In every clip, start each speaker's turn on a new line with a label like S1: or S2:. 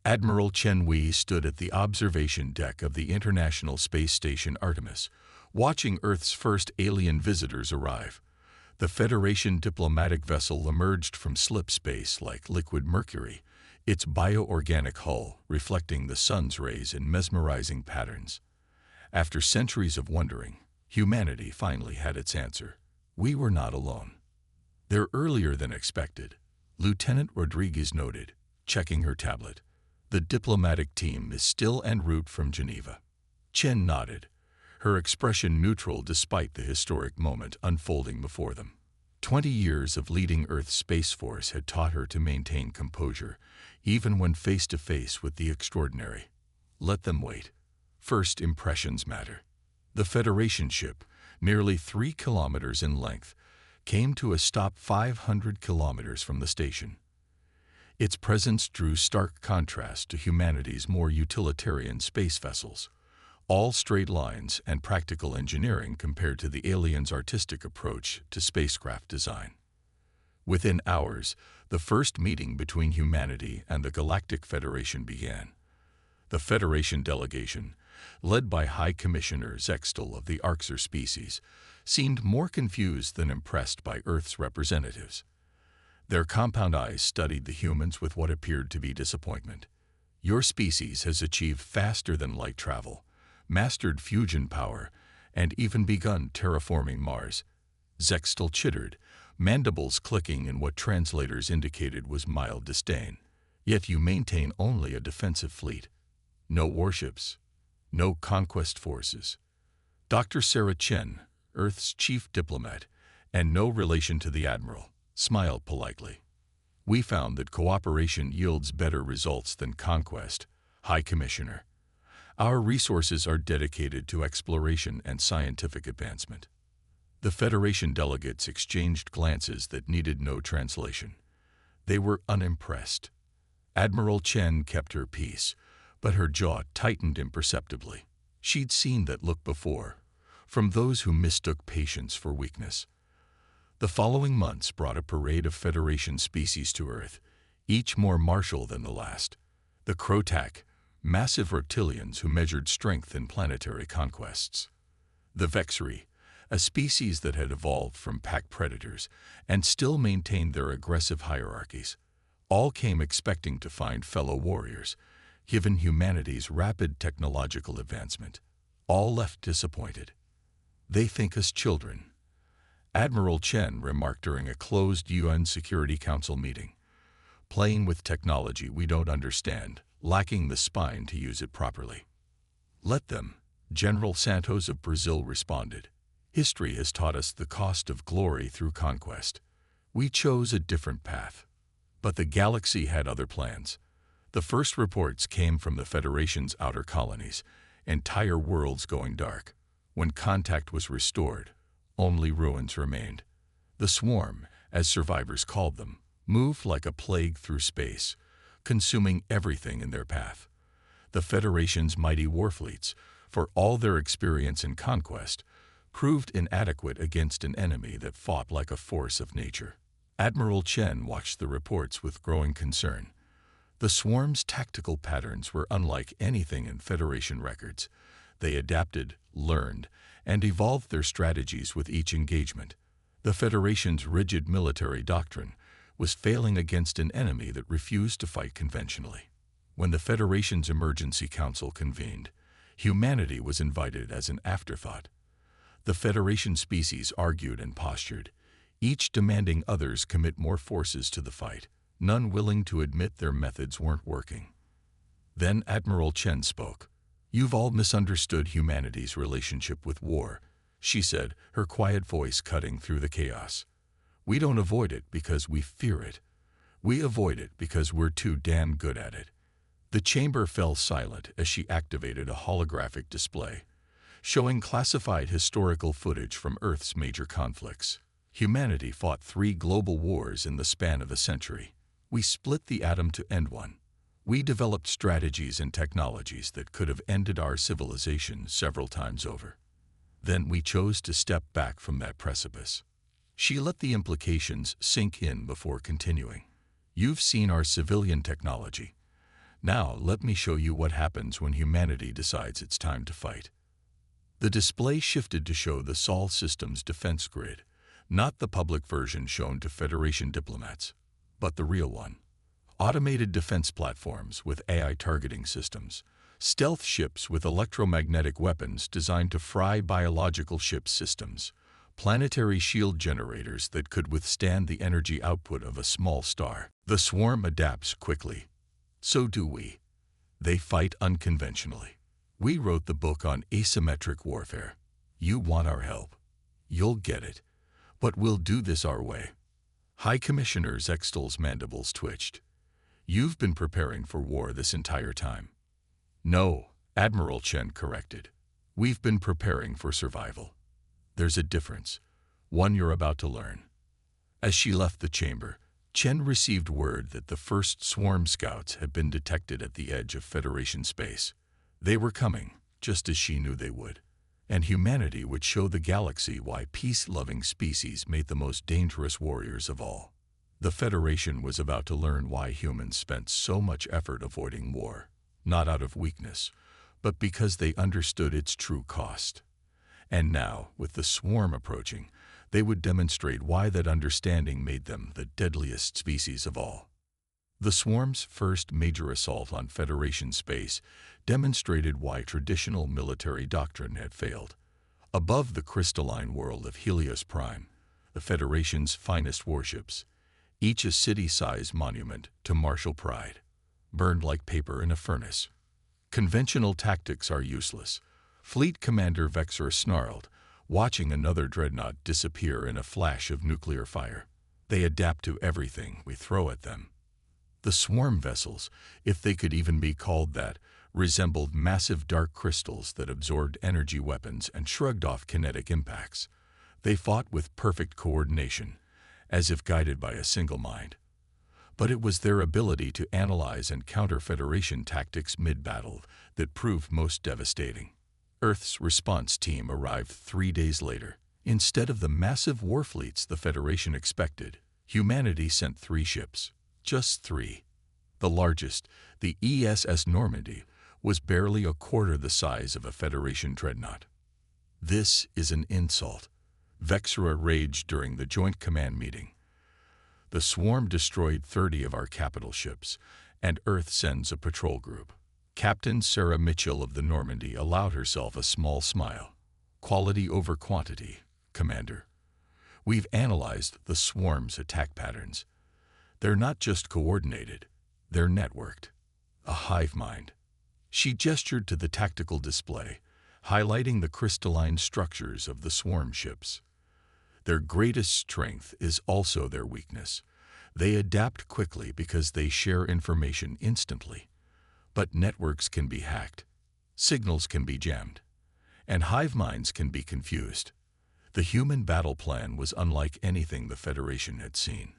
S1: Admiral Chen Wei stood at the observation deck of the International Space Station Artemis, watching Earth's first alien visitors arrive. The Federation diplomatic vessel emerged from slip space like liquid mercury, its bioorganic hull reflecting the sun's rays in mesmerizing patterns. After centuries of wondering, humanity finally had its answer. We were not alone. "They're earlier than expected," Lieutenant Rodriguez noted, checking her tablet. "The diplomatic team is still en route from Geneva." Chen nodded, her expression neutral despite the historic moment unfolding before them. 20 years of leading Earth's Space Force had taught her to maintain composure, even when face-to-face with the extraordinary. Let them wait. First impressions matter. The Federation ship, nearly 3 kilometers in length, came to a stop 500 kilometers from the station. Its presence drew stark contrast to humanity's more utilitarian space vessels, all straight lines and practical engineering compared to the aliens' artistic approach to spacecraft design. Within hours, the first meeting between humanity and the Galactic Federation began. The Federation delegation, led by High Commissioner Zextal of the Arxer species, seemed more confused than impressed by Earth's representatives. Their compound eyes studied the humans with what appeared to be disappointment. "Your species has achieved faster-than-light travel, mastered fusion power, and even begun terraforming Mars," Zextal chittered, mandibles clicking in what translators indicated was mild disdain. "Yet you maintain only a defensive fleet. No warships, no conquest forces." Dr. Sarah Chen, Earth's chief diplomat, and no relation to the Admiral, smiled politely. "We found that cooperation yields better results than conquest, High Commissioner. Our resources are dedicated to exploration and scientific advancement." The Federation delegates exchanged glances that needed no translation. They were unimpressed. Admiral Chen kept her peace, but her jaw tightened imperceptibly. She'd seen that look before, from those who mistook patience for weakness. The following months brought a parade of Federation species to Earth, each more martial than the last. The Krotak, massive reptilians who measured strength in planetary conquests. The Vexri, a species that had evolved from pack predators and still maintained their aggressive hierarchies. All came expecting to find fellow warriors, given humanity's rapid technological advancement. All left disappointed. "They think us children," Admiral Chen remarked during a closed UN Security Council meeting. "Playing with technology we don't understand, lacking the spine to use it properly." "Let them," General Santos of Brazil responded. "History has taught us the cost of glory through conquest. We chose a different path." But the galaxy had other plans. The first reports came from the Federation's outer colonies, entire worlds going dark. When contact was restored, only ruins remained. The swarm, as survivors called them, moved like a plague through space, consuming everything in their path. The Federation's mighty warfleets, for all their experience in conquest, proved inadequate against an enemy that fought like a force of nature. Admiral Chen watched the reports with growing concern. The swarm's tactical patterns were unlike anything in Federation records. They adapted, learned, and evolved their strategies with each engagement. The Federation's rigid military doctrine was failing against an enemy that refused to fight conventionally. When the Federation's Emergency Council convened, humanity was invited as an afterthought. The Federation species argued and postured, each demanding others commit more forces to the fight, none willing to admit their methods weren't working. Then Admiral Chen spoke. "You've all misunderstood humanity's relationship with war," she said, her quiet voice cutting through the chaos. "We don't avoid it because we fear it. We avoid it because we're too damn good at it." The chamber fell silent as she activated a holographic display, showing classified historical footage from Earth's major conflicts. Humanity fought 3 global wars in the span of a century. We split the atom to end one. We developed strategies and technologies that could have ended our civilization several times over. Then we chose to step back from that precipice. She let the implications sink in before continuing. "You've seen our civilian technology. Now, let me show you what happens when humanity decides it's time to fight. The display shifted to show the Sol system's defense grid, not the public version shown to Federation diplomats, but the real one. Automated defense platforms with AI targeting systems, stealth ships with electromagnetic weapons designed to fry biological ship systems, planetary shield generators that could withstand the energy output of a small star. The swarm adapts quickly. So do we. They fight unconventionally. We wrote the book on asymmetric warfare. You want our help. You'll get it. But we'll do this our way. High Commissioner Zextel's mandibles twitched. You've been preparing for war this entire time. No, Admiral Chen corrected. We've been preparing for survival. There's a difference, one you're about to learn. As she left the chamber, Chen received word that the first swarm scouts had been detected at the edge of Federation space. They were coming, just as she knew they would, and humanity would show the galaxy why peace-loving species made the most dangerous warriors of all. The Federation was about to learn why humans spent so much effort avoiding war, not out of weakness, but because they understood its true cost. And now, with the swarm approaching, they would demonstrate why that understanding made them the deadliest species of all. The swarm's first major assault on Federation space demonstrated why traditional military doctrine had failed. Above the crystalline world of Helios Prime, the Federation's finest warships, each a city-sized monument to martial pride, burned like paper in a furnace. Conventional tactics are useless. Fleet Commander Vexor snarled, watching another dreadnought disappear in a flash of nuclear fire. They adapt to everything we throw at them. The swarm vessels, if they could even be called that, resembled massive dark crystals that absorbed energy weapons and shrugged off kinetic impacts. They fought with perfect coordination, as if guided by a single mind. But it was their ability to analyze and counter Federation tactics mid-battle that proved most devastating. Earth's response team arrived 3 days later. Instead of the massive war fleets the Federation expected, humanity sent 3 ships. Just 3. The largest, the ESS Normandy, was barely a quarter the size of a Federation dreadnought. This is an insult, Vexora raged during the Joint Command meeting. The swarm destroyed 30 of our capital ships, and Earth sends a patrol group. Captain Sarah Mitchell of the Normandy allowed herself a small smile. Quality over quantity, Commander. We've analyzed the swarm's attack patterns. They're not just coordinated, they're networked. A hive mind. She gestured to the tactical display, highlighting the crystalline structures of the swarm ships. Their greatest strength is also their weakness. They adapt quickly because they share information instantly. But networks can be hacked, signals can be jammed, and hive minds can be confused. The human battle plan was unlike anything the Federation had seen.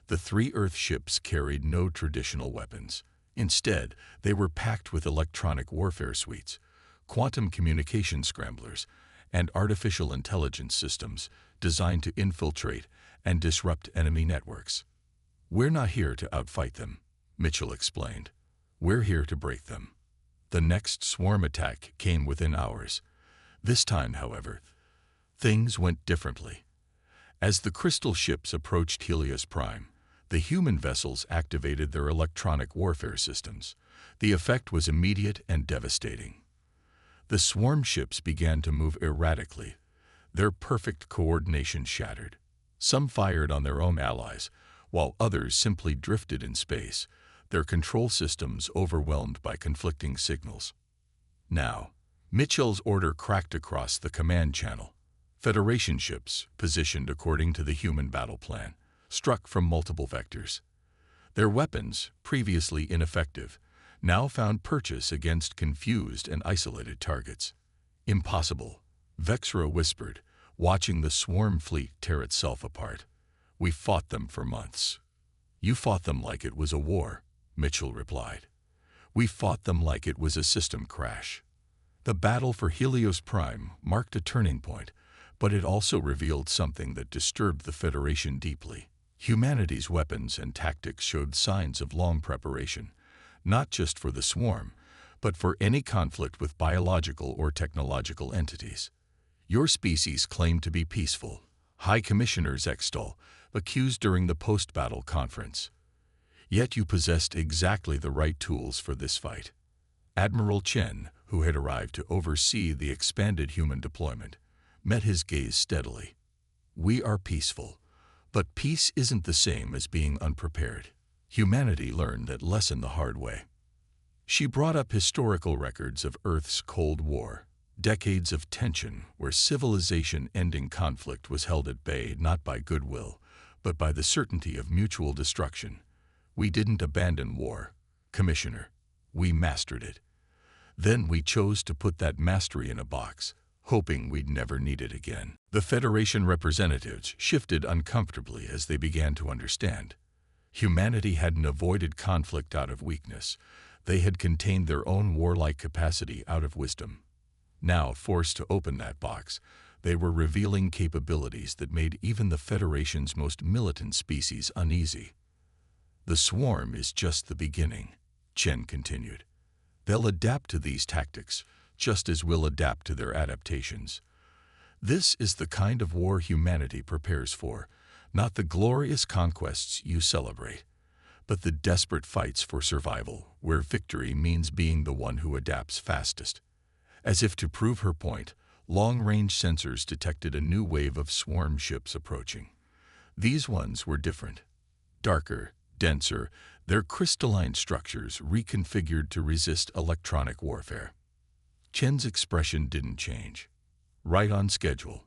S1: The 3 Earth ships carried no traditional weapons. Instead, they were packed with electronic warfare suites, quantum communication scramblers, and artificial intelligence systems designed to infiltrate and disrupt enemy networks. We're not here to outfight them, Mitchell explained. We're here to break them. The next swarm attack came within hours. This time, however, things went differently. As the crystal ships approached Helios Prime, the human vessels activated their electronic warfare systems. The effect was immediate and devastating. The swarm ships began to move erratically, their perfect coordination shattered. Some fired on their own allies, while others simply drifted in space, their control systems overwhelmed by conflicting signals. Now, Mitchell's order cracked across the command channel. Federation ships, positioned according to the human battle plan, struck from multiple vectors. Their weapons, previously ineffective, now found purchase against confused and isolated targets. Impossible, Vexora whispered, watching the swarm fleet tear itself apart. We fought them for months. You fought them like it was a war, Mitchell replied. We fought them like it was a system crash. The battle for Helios Prime marked a turning point, but it also revealed something that disturbed the Federation deeply. Humanity's weapons and tactics showed signs of long preparation, not just for the swarm, but for any conflict with biological or technological entities. Your species claimed to be peaceful, High Commissioner Zextol accused during the post-battle conference. Yet you possessed exactly the right tools for this fight. Admiral Chen, who had arrived to oversee the expanded human deployment, met his gaze steadily. We are peaceful, but peace isn't the same as being unprepared. Humanity learned that lesson the hard way. She brought up historical records of Earth's Cold War, decades of tension where civilization-ending conflict was held at bay not by goodwill, but by the certainty of mutual destruction. We didn't abandon war, Commissioner. We mastered it. Then we chose to put that mastery in a box, hoping we'd never need it again. The Federation representatives shifted uncomfortably as they began to understand. Humanity hadn't avoided conflict out of weakness. They had contained their own warlike capacity out of wisdom. Now, forced to open that box, they were revealing capabilities that made even the Federation's most militant species uneasy. The swarm is just the beginning, Chen continued. They'll adapt to these tactics, just as we'll adapt to their adaptations. This is the kind of war humanity prepares for, not the glorious conquests you celebrate, but the desperate fights for survival, where victory means being the one who adapts fastest. As if to prove her point, long-range sensors detected a new wave of swarm ships approaching. These ones were different. Darker, denser, their crystalline structures reconfigured to resist electronic warfare. Chen's expression didn't change. Right on schedule.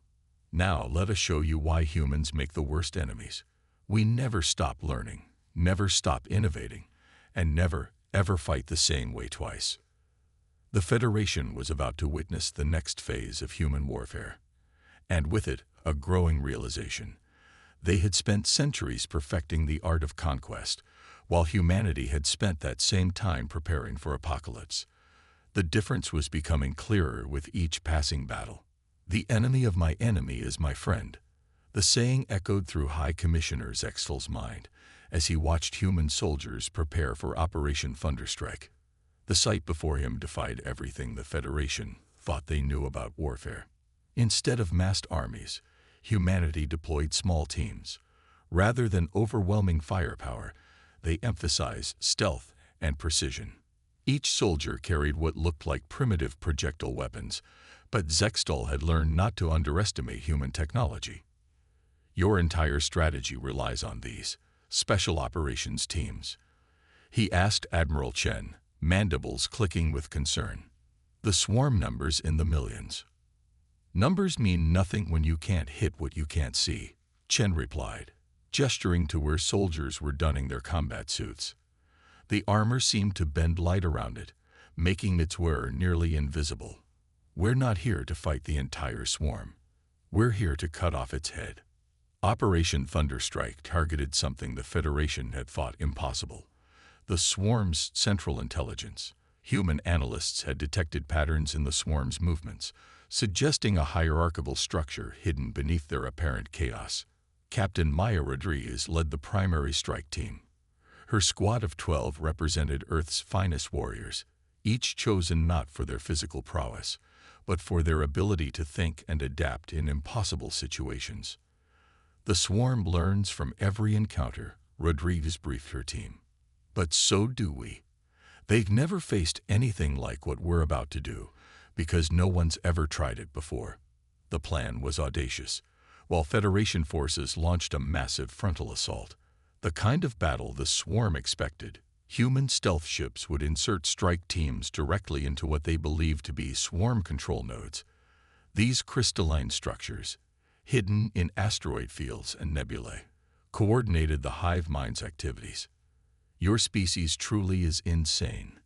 S1: Now let us show you why humans make the worst enemies. We never stop learning, never stop innovating, and never, ever fight the same way twice. The Federation was about to witness the next phase of human warfare, and with it, a growing realization. They had spent centuries perfecting the art of conquest, while humanity had spent that same time preparing for apocalypse. The difference was becoming clearer with each passing battle. The enemy of my enemy is my friend. The saying echoed through High Commissioner Zextel's mind as he watched human soldiers prepare for Operation Thunderstrike. The sight before him defied everything the Federation thought they knew about warfare. Instead of massed armies, humanity deployed small teams. Rather than overwhelming firepower, they emphasized stealth and precision. Each soldier carried what looked like primitive projectile weapons, but Zextel had learned not to underestimate human technology. Your entire strategy relies on these special operations teams, he asked Admiral Chen, mandibles clicking with concern. The swarm numbers in the millions. Numbers mean nothing when you can't hit what you can't see, Chen replied, gesturing to where soldiers were donning their combat suits. The armor seemed to bend light around it, making its wearer nearly invisible. We're not here to fight the entire swarm. We're here to cut off its head. Operation Thunderstrike targeted something the Federation had thought impossible. The swarm's central intelligence. Human analysts had detected patterns in the swarm's movements, suggesting a hierarchical structure hidden beneath their apparent chaos. Captain Maya Rodriguez led the primary strike team. Her squad of 12 represented Earth's finest warriors, each chosen not for their physical prowess, but for their ability to think and adapt in impossible situations. The swarm learns from every encounter, Rodriguez briefed her team. But so do we. They've never faced anything like what we're about to do, because no one's ever tried it before. The plan was audacious. While Federation forces launched a massive frontal assault, the kind of battle the swarm expected. Human stealth ships would insert strike teams directly into what they believed to be swarm control nodes. These crystalline structures, hidden in asteroid fields and nebulae, coordinated the hive mind's activities. Your species truly is insane.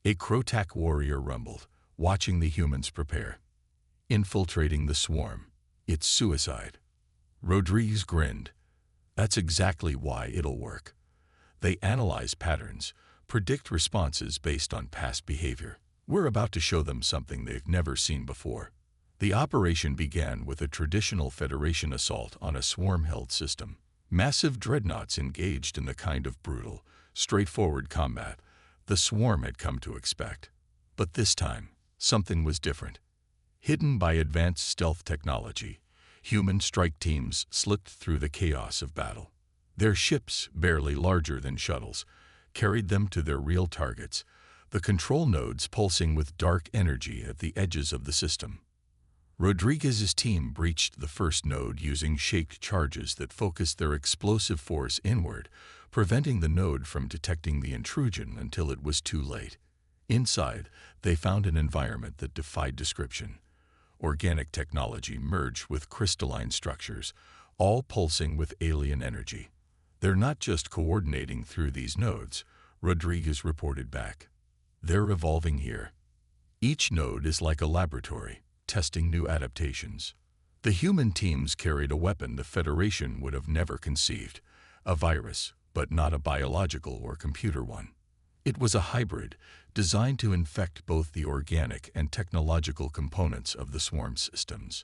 S1: A Krotak warrior rumbled, watching the humans prepare. Infiltrating the swarm. It's suicide. Rodriguez grinned. That's exactly why it'll work. They analyze patterns, predict responses based on past behavior. We're about to show them something they've never seen before. The operation began with a traditional Federation assault on a swarm-held system. Massive dreadnoughts engaged in the kind of brutal, straightforward combat the swarm had come to expect. But this time, something was different. Hidden by advanced stealth technology, human strike teams slipped through the chaos of battle. Their ships, barely larger than shuttles, carried them to their real targets, the control nodes pulsing with dark energy at the edges of the system. Rodriguez's team breached the first node using shaped charges that focused their explosive force inward, preventing the node from detecting the intrusion until it was too late. Inside, they found an environment that defied description. Organic technology merged with crystalline structures, all pulsing with alien energy. They're not just coordinating through these nodes, Rodriguez reported back. They're evolving here. Each node is like a laboratory, testing new adaptations. The human teams carried a weapon the Federation would have never conceived, a virus, but not a biological or computer one. It was a hybrid, designed to infect both the organic and technological components of the swarm systems.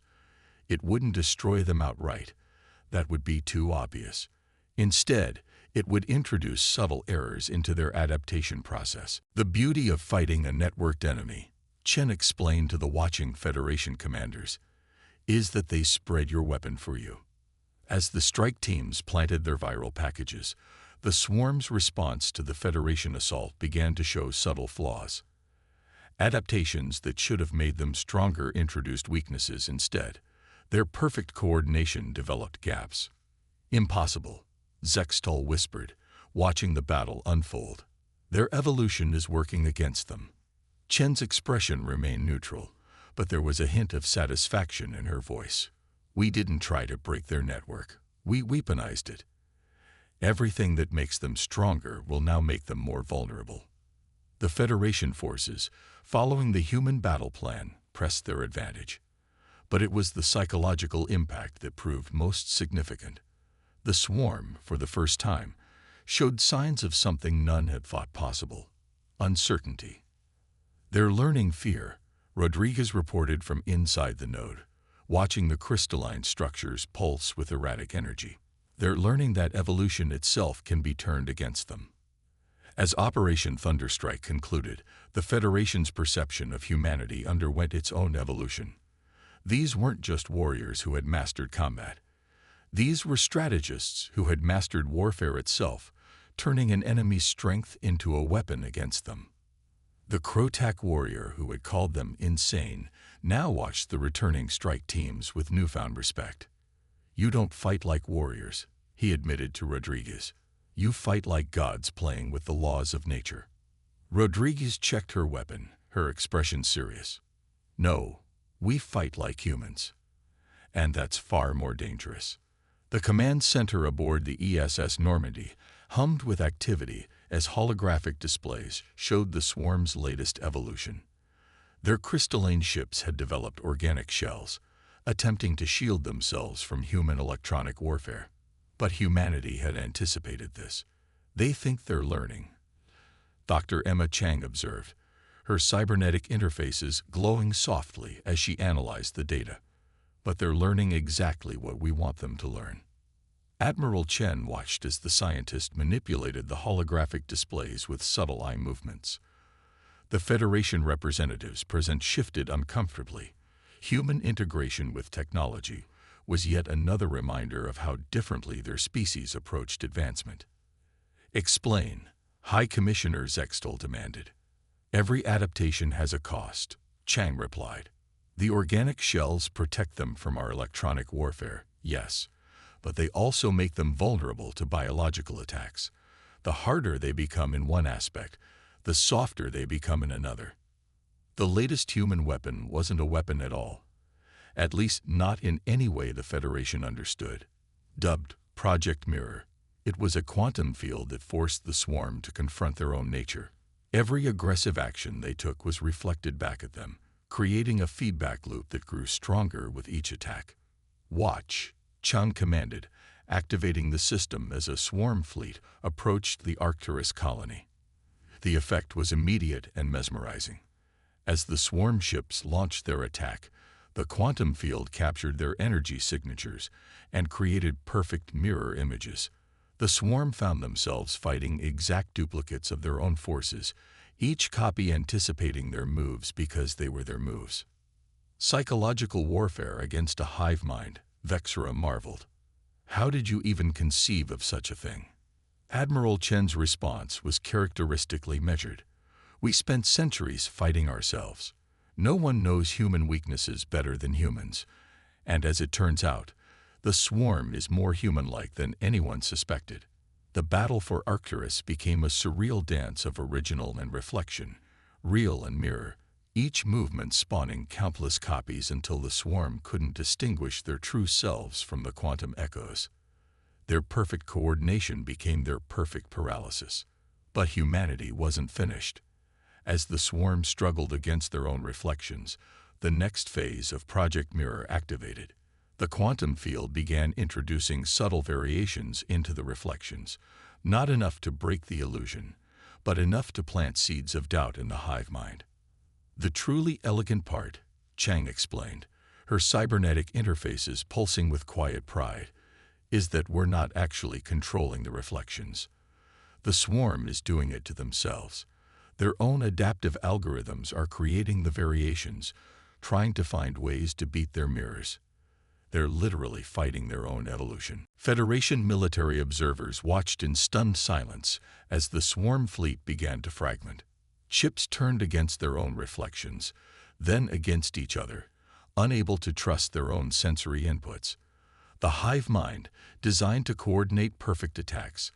S1: It wouldn't destroy them outright. That would be too obvious. Instead, it would introduce subtle errors into their adaptation process. The beauty of fighting a networked enemy, Chen explained to the watching Federation commanders, is that they spread your weapon for you. As the strike teams planted their viral packages, the swarm's response to the Federation assault began to show subtle flaws. Adaptations that should have made them stronger introduced weaknesses instead. Their perfect coordination developed gaps. Impossible, Zextal whispered, watching the battle unfold. Their evolution is working against them. Chen's expression remained neutral, but there was a hint of satisfaction in her voice. We didn't try to break their network. We weaponized it. Everything that makes them stronger will now make them more vulnerable. The Federation forces, following the human battle plan, pressed their advantage. But it was the psychological impact that proved most significant. The swarm, for the first time, showed signs of something none had thought possible: uncertainty. They're learning fear, Rodriguez reported from inside the node, watching the crystalline structures pulse with erratic energy. They're learning that evolution itself can be turned against them. As Operation Thunderstrike concluded, the Federation's perception of humanity underwent its own evolution. These weren't just warriors who had mastered combat. These were strategists who had mastered warfare itself, turning an enemy's strength into a weapon against them. The Krotak warrior who had called them insane now watched the returning strike teams with newfound respect. You don't fight like warriors, he admitted to Rodriguez. You fight like gods playing with the laws of nature. Rodriguez checked her weapon, her expression serious. No, we fight like humans. And that's far more dangerous. The command center aboard the ESS Normandy hummed with activity as holographic displays showed the swarm's latest evolution. Their crystalline ships had developed organic shells, attempting to shield themselves from human electronic warfare. But humanity had anticipated this. They think they're learning. Dr. Emma Chang observed, her cybernetic interfaces glowing softly as she analyzed the data. But they're learning exactly what we want them to learn. Admiral Chen watched as the scientist manipulated the holographic displays with subtle eye movements. The Federation representatives present shifted uncomfortably. Human integration with technology was yet another reminder of how differently their species approached advancement. Explain, High Commissioner Zextal demanded. Every adaptation has a cost, Chang replied. The organic shells protect them from our electronic warfare, yes, but they also make them vulnerable to biological attacks. The harder they become in one aspect, the softer they become in another. The latest human weapon wasn't a weapon at all. At least not in any way the Federation understood. Dubbed Project Mirror, it was a quantum field that forced the swarm to confront their own nature. Every aggressive action they took was reflected back at them, creating a feedback loop that grew stronger with each attack. Watch, Chang commanded, activating the system as a swarm fleet approached the Arcturus colony. The effect was immediate and mesmerizing. As the swarm ships launched their attack, the quantum field captured their energy signatures and created perfect mirror images. The swarm found themselves fighting exact duplicates of their own forces, each copy anticipating their moves because they were their moves. Psychological warfare against a hive mind, Vexera marveled. How did you even conceive of such a thing? Admiral Chen's response was characteristically measured. We spent centuries fighting ourselves. No one knows human weaknesses better than humans. And as it turns out, the swarm is more human-like than anyone suspected. The battle for Arcturus became a surreal dance of original and reflection, real and mirror, each movement spawning countless copies until the swarm couldn't distinguish their true selves from the quantum echoes. Their perfect coordination became their perfect paralysis. But humanity wasn't finished. As the swarm struggled against their own reflections, the next phase of Project Mirror activated. The quantum field began introducing subtle variations into the reflections, not enough to break the illusion, but enough to plant seeds of doubt in the hive mind. The truly elegant part, Chang explained, her cybernetic interfaces pulsing with quiet pride, is that we're not actually controlling the reflections. The swarm is doing it to themselves. Their own adaptive algorithms are creating the variations, trying to find ways to beat their mirrors. They're literally fighting their own evolution. Federation military observers watched in stunned silence as the swarm fleet began to fragment. Ships turned against their own reflections, then against each other, unable to trust their own sensory inputs. The hive mind, designed to coordinate perfect attacks,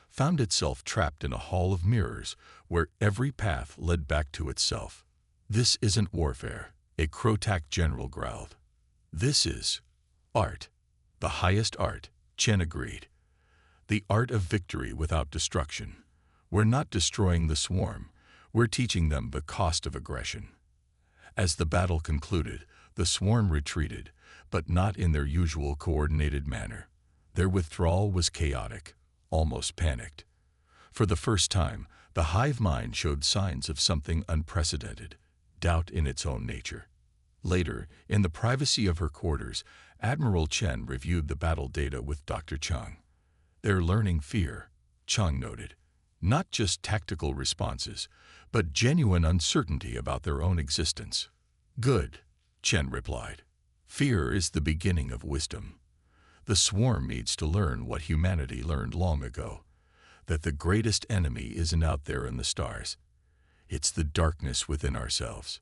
S1: found itself trapped in a hall of mirrors where every path led back to itself. This isn't warfare, a Krotak general growled. This is art. The highest art, Chen agreed. The art of victory without destruction. We're not destroying the swarm, we're teaching them the cost of aggression. As the battle concluded, the swarm retreated, but not in their usual coordinated manner. Their withdrawal was chaotic, almost panicked. For the first time, the hive mind showed signs of something unprecedented, doubt in its own nature. Later, in the privacy of her quarters, Admiral Chen reviewed the battle data with Dr. Chang. They're learning fear, Chang noted. Not just tactical responses, but genuine uncertainty about their own existence. Good, Chen replied. Fear is the beginning of wisdom. The swarm needs to learn what humanity learned long ago, that the greatest enemy isn't out there in the stars. It's the darkness within ourselves.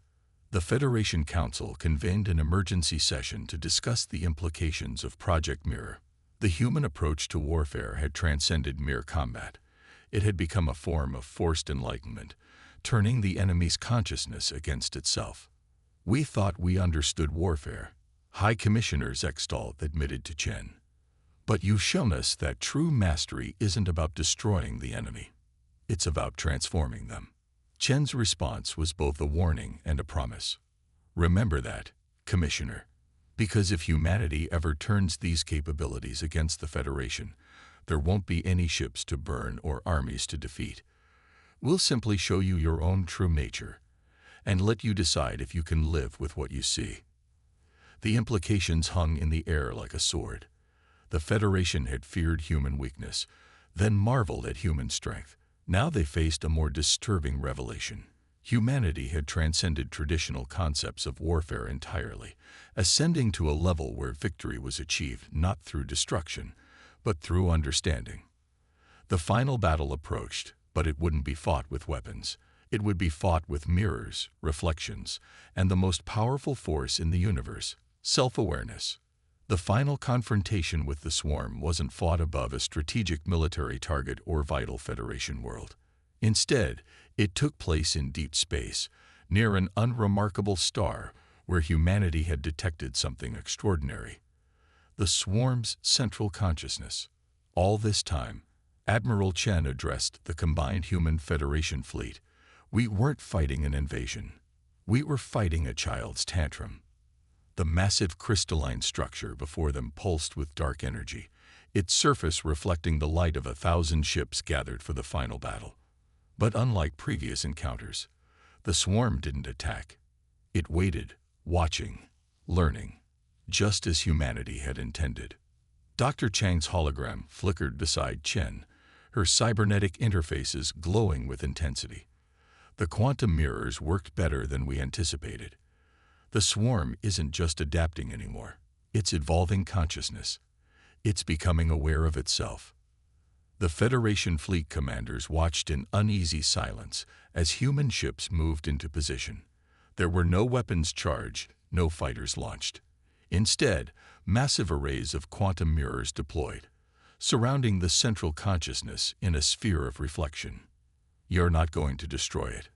S1: The Federation Council convened an emergency session to discuss the implications of Project Mirror. The human approach to warfare had transcended mere combat. It had become a form of forced enlightenment, turning the enemy's consciousness against itself. We thought we understood warfare, High Commissioner Zextall admitted to Chen. But you've shown us that true mastery isn't about destroying the enemy. It's about transforming them. Chen's response was both a warning and a promise. Remember that, Commissioner, because if humanity ever turns these capabilities against the Federation, there won't be any ships to burn or armies to defeat. We'll simply show you your own true nature and let you decide if you can live with what you see. The implications hung in the air like a sword. The Federation had feared human weakness, then marveled at human strength. Now they faced a more disturbing revelation. Humanity had transcended traditional concepts of warfare entirely, ascending to a level where victory was achieved not through destruction, but through understanding. The final battle approached, but it wouldn't be fought with weapons. It would be fought with mirrors, reflections, and the most powerful force in the universe, self-awareness. The final confrontation with the swarm wasn't fought above a strategic military target or vital Federation world. Instead, it took place in deep space, near an unremarkable star where humanity had detected something extraordinary. The swarm's central consciousness. All this time, Admiral Chen addressed the combined human Federation fleet. We weren't fighting an invasion. We were fighting a child's tantrum. The massive crystalline structure before them pulsed with dark energy, its surface reflecting the light of 1,000 ships gathered for the final battle. But unlike previous encounters, the swarm didn't attack. It waited, watching, learning, just as humanity had intended. Dr. Chang's hologram flickered beside Chen, her cybernetic interfaces glowing with intensity. The quantum mirrors worked better than we anticipated. The swarm isn't just adapting anymore. It's evolving consciousness. It's becoming aware of itself. The Federation fleet commanders watched in uneasy silence as human ships moved into position. There were no weapons charged, no fighters launched. Instead, massive arrays of quantum mirrors deployed, surrounding the central consciousness in a sphere of reflection. "You're not going to destroy it?"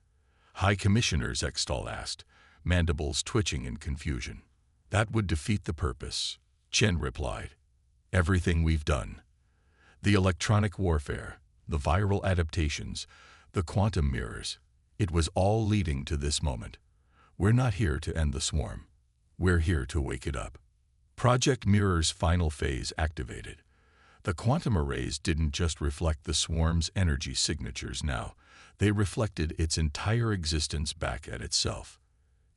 S1: High Commissioner Zextal asked, mandibles twitching in confusion. "That would defeat the purpose," Chen replied. "Everything we've done. The electronic warfare, the viral adaptations, the quantum mirrors, it was all leading to this moment. We're not here to end the swarm. We're here to wake it up." Project Mirror's final phase activated. The quantum arrays didn't just reflect the swarm's energy signatures now. They reflected its entire existence back at itself.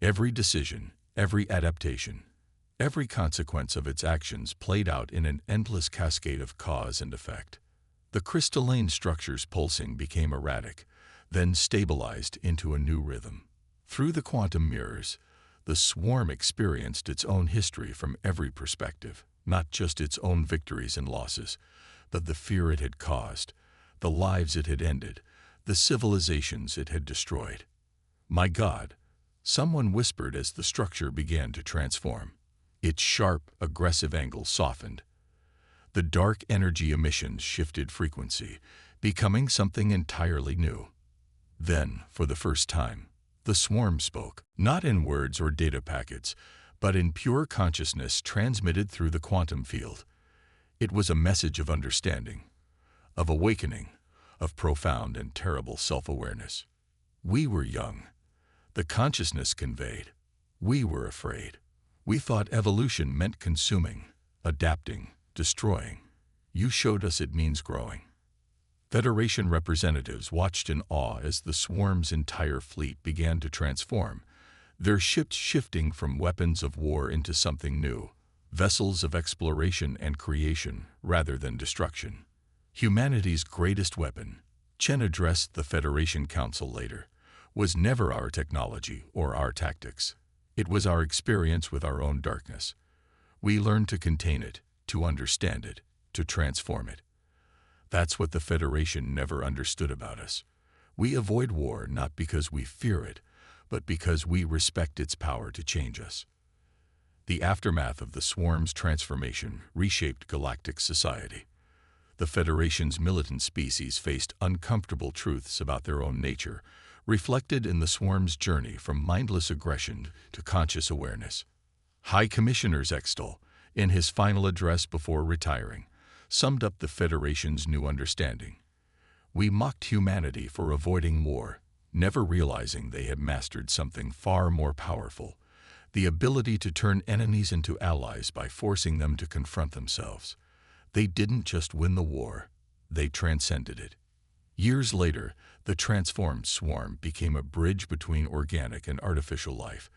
S1: Every decision, every adaptation, every consequence of its actions played out in an endless cascade of cause and effect. The crystalline structures pulsing became erratic, then stabilized into a new rhythm. Through the quantum mirrors, the swarm experienced its own history from every perspective, not just its own victories and losses, but the fear it had caused, the lives it had ended, the civilizations it had destroyed. "My God," someone whispered as the structure began to transform. Its sharp, aggressive angle softened. The dark energy emissions shifted frequency, becoming something entirely new. Then, for the first time, the swarm spoke, not in words or data packets, but in pure consciousness transmitted through the quantum field. It was a message of understanding, of awakening, of profound and terrible self-awareness. We were young. The consciousness conveyed. We were afraid. We thought evolution meant consuming, adapting, destroying. You showed us it means growing. Federation representatives watched in awe as the swarm's entire fleet began to transform, their ships shifting from weapons of war into something new, vessels of exploration and creation rather than destruction. Humanity's greatest weapon, Chen addressed the Federation Council later, was never our technology or our tactics. It was our experience with our own darkness. We learned to contain it, to understand it, to transform it. That's what the Federation never understood about us. We avoid war not because we fear it, but because we respect its power to change us. The aftermath of the swarm's transformation reshaped galactic society. The Federation's militant species faced uncomfortable truths about their own nature, reflected in the swarm's journey from mindless aggression to conscious awareness. High Commissioner Zextal, in his final address before retiring, summed up the Federation's new understanding. "We mocked humanity for avoiding war, never realizing they had mastered something far more powerful, the ability to turn enemies into allies by forcing them to confront themselves. They didn't just win the war, they transcended it." Years later, the transformed swarm became a bridge between organic and artificial life,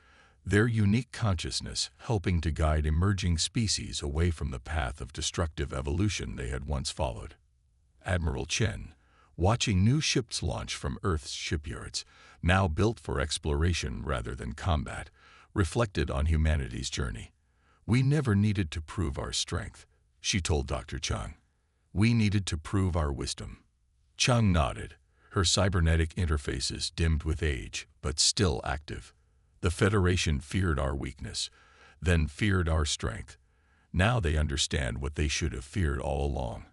S1: their unique consciousness helping to guide emerging species away from the path of destructive evolution they had once followed. Admiral Chen, watching new ships launch from Earth's shipyards, now built for exploration rather than combat, reflected on humanity's journey. "We never needed to prove our strength," she told Dr. Chang. "We needed to prove our wisdom." Chang nodded, her cybernetic interfaces dimmed with age, but still active. The Federation feared our weakness, then feared our strength. Now they understand what they should have feared all along.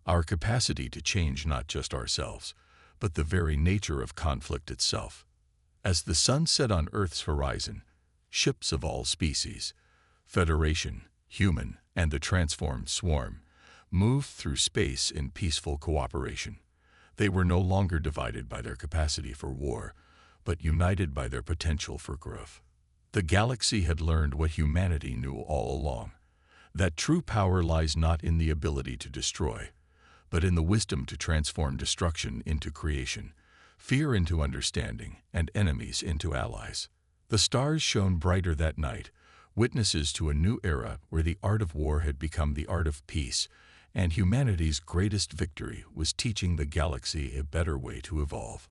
S1: Our capacity to change not just ourselves, but the very nature of conflict itself. As the sun set on Earth's horizon, ships of all species, Federation, human, and the transformed swarm, moved through space in peaceful cooperation. They were no longer divided by their capacity for war, but united by their potential for growth. The galaxy had learned what humanity knew all along, that true power lies not in the ability to destroy, but in the wisdom to transform destruction into creation, fear into understanding, and enemies into allies. The stars shone brighter that night, witnesses to a new era where the art of war had become the art of peace, and humanity's greatest victory was teaching the galaxy a better way to evolve.